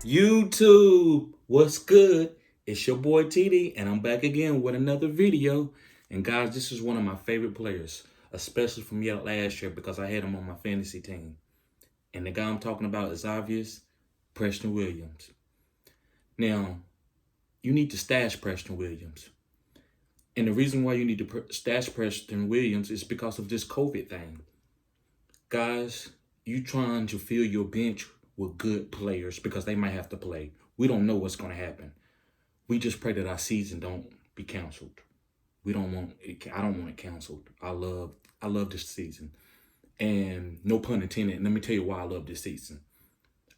YouTube, what's good? It's your boy TD, and I'm back again with another video. And guys, this is one of my favorite players, especially from last year because I had him on my fantasy team. And the guy I'm talking about is obvious, Preston Williams. Now, you need to stash Preston Williams. And the reason why you need to stash Preston Williams is because of this COVID thing. Guys, you trying to fill your bench with good players because they might have to play. We don't know what's going to happen. We just pray that our season don't be canceled. We don't want it. I don't want it canceled. I love this season, and no pun intended. Let me tell you why I love this season.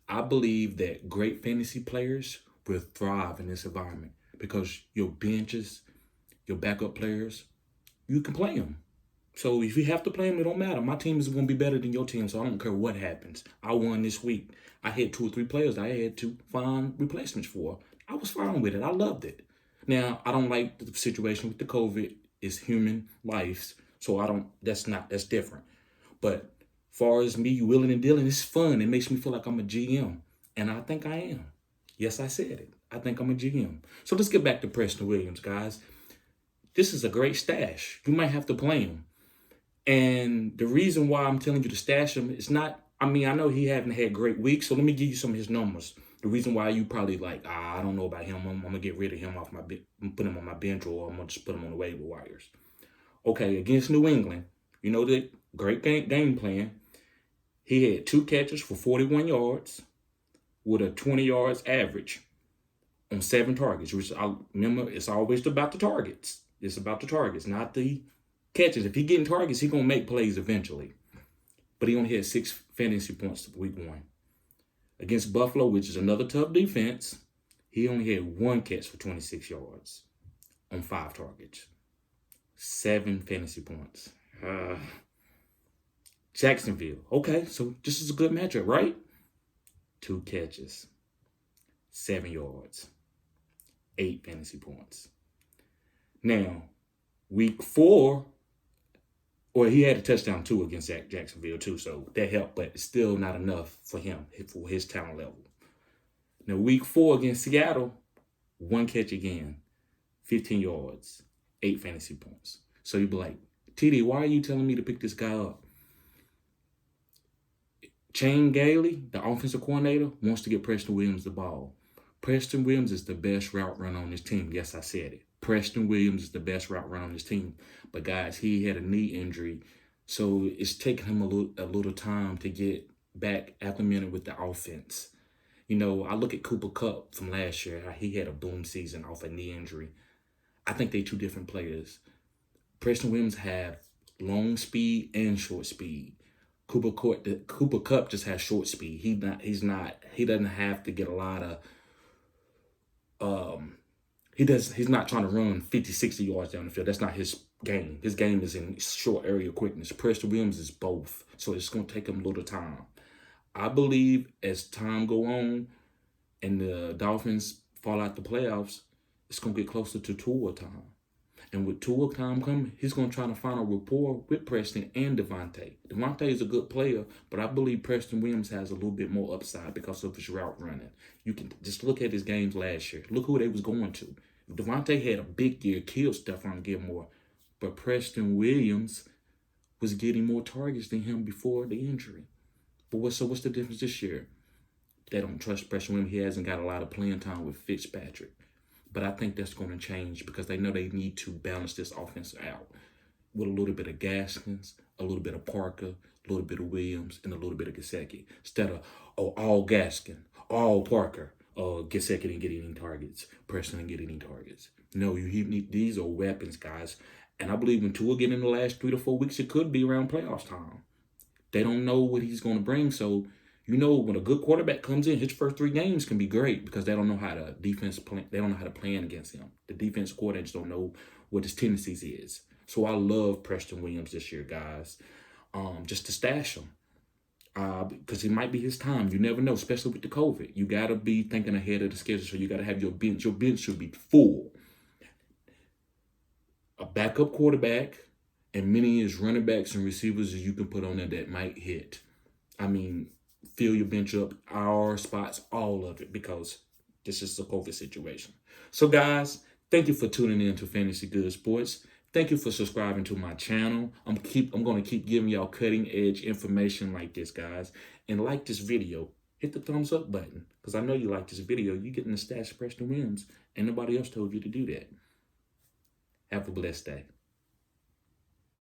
I believe that great fantasy players will thrive in this environment because your benches, your backup players, you can play them. So if you have to play them, it don't matter. My team is going to be better than your team, so I don't care what happens. I won this week. I had 2 or 3 players I had to find replacements for. I was fine with it. I loved it. Now, I don't like the situation with the COVID. It's human lives, so that's different. But far as me willing and dealing, it's fun. It makes me feel like I'm a GM, and I think I am. Yes, I said it. I think I'm a GM. So let's get back to Preston Williams, guys. This is a great stash. You might have to play him. And the reason why I'm telling you to stash him is not, I know he haven't had great weeks, so let me give you some of his numbers. The reason why you probably like, I don't know about him. I'm going to get rid of him off my bench, put him on my bench, or I'm going to just put him on the waiver wires. Okay, against New England, you know the great game plan. He had 2 catches for 41 yards with a 20 yards average on 7 targets, which I remember it's always about the targets. It's about the targets, not the catches. If he getting targets, he gonna make plays eventually. But he only had 6 fantasy points week 1. Against Buffalo, which is another tough defense, he only had 1 catch for 26 yards on 5 targets. 7 fantasy points. Jacksonville. Okay, so this is a good matchup, right? 2 catches, 7 yards, 8 fantasy points. Now, week 4, well, he had a touchdown too against Jacksonville too, so that helped, but it's still not enough for him, for his talent level. Now, week 4 against Seattle, 1 catch again, 15 yards, 8 fantasy points. So you'd be like, TD, why are you telling me to pick this guy up? Shane Gailey, the offensive coordinator, wants to get Preston Williams the ball. Preston Williams is the best route runner on this team. Yes, I said it. Preston Williams is the best route runner on this team. But guys, he had a knee injury, so it's taking him a little time to get back acclimated with the offense. You know, I look at Cooper Kupp from last year, how he had a boom season off a knee injury. I think they're 2 different players. Preston Williams have long speed and short speed. Cooper Kupp just has short speed. He doesn't have to get a lot of he's not trying to run 50, 60 yards down the field. That's not his game. His game is in short area quickness. Preston Williams is both. So it's going to take him a little time. I believe as time go on and the Dolphins fall out the playoffs, it's going to get closer to Tua time. And with Tua time coming, he's going to try to find a rapport with Preston and Devontae. Devontae is a good player, but I believe Preston Williams has a little bit more upside because of his route running. You can just look at his games last year. Look who they was going to. If Devontae had a big year, killed Stephon Gilmore, but Preston Williams was getting more targets than him before the injury. But what's the difference this year? They don't trust Preston Williams. He hasn't got a lot of playing time with Fitzpatrick. But I think that's going to change because they know they need to balance this offense out with a little bit of Gaskins, a little bit of Parker, a little bit of Williams, and a little bit of Gesicki. Instead of, all Gaskin, all Parker, Gesicki didn't get any targets, Preston didn't get any targets. No, these are weapons, guys. And I believe when Tua get in the last 3 to 4 weeks, it could be around playoffs time. They don't know what he's going to bring, so you know, when a good quarterback comes in, his first 3 games can be great because they don't know how to They don't know how to plan against him. The defense coordinators don't know what his tendencies is. So I love Preston Williams this year, guys. Just to stash him, because it might be his time. You never know, especially with the COVID. You gotta be thinking ahead of the schedule. So you gotta have your bench. Your bench should be full. A backup quarterback and many as running backs and receivers as you can put on there that might hit. fill your bench up, our spots, all of it, because this is the COVID situation. So guys, thank you for tuning in to Fantasy Good Sports. Thank you for subscribing to my channel. I'm going to keep giving y'all cutting edge information like this, guys. And like this video, hit the thumbs up button, because I know you like this video. You're getting the stats Preston wins, and nobody else told you to do that. Have a blessed day.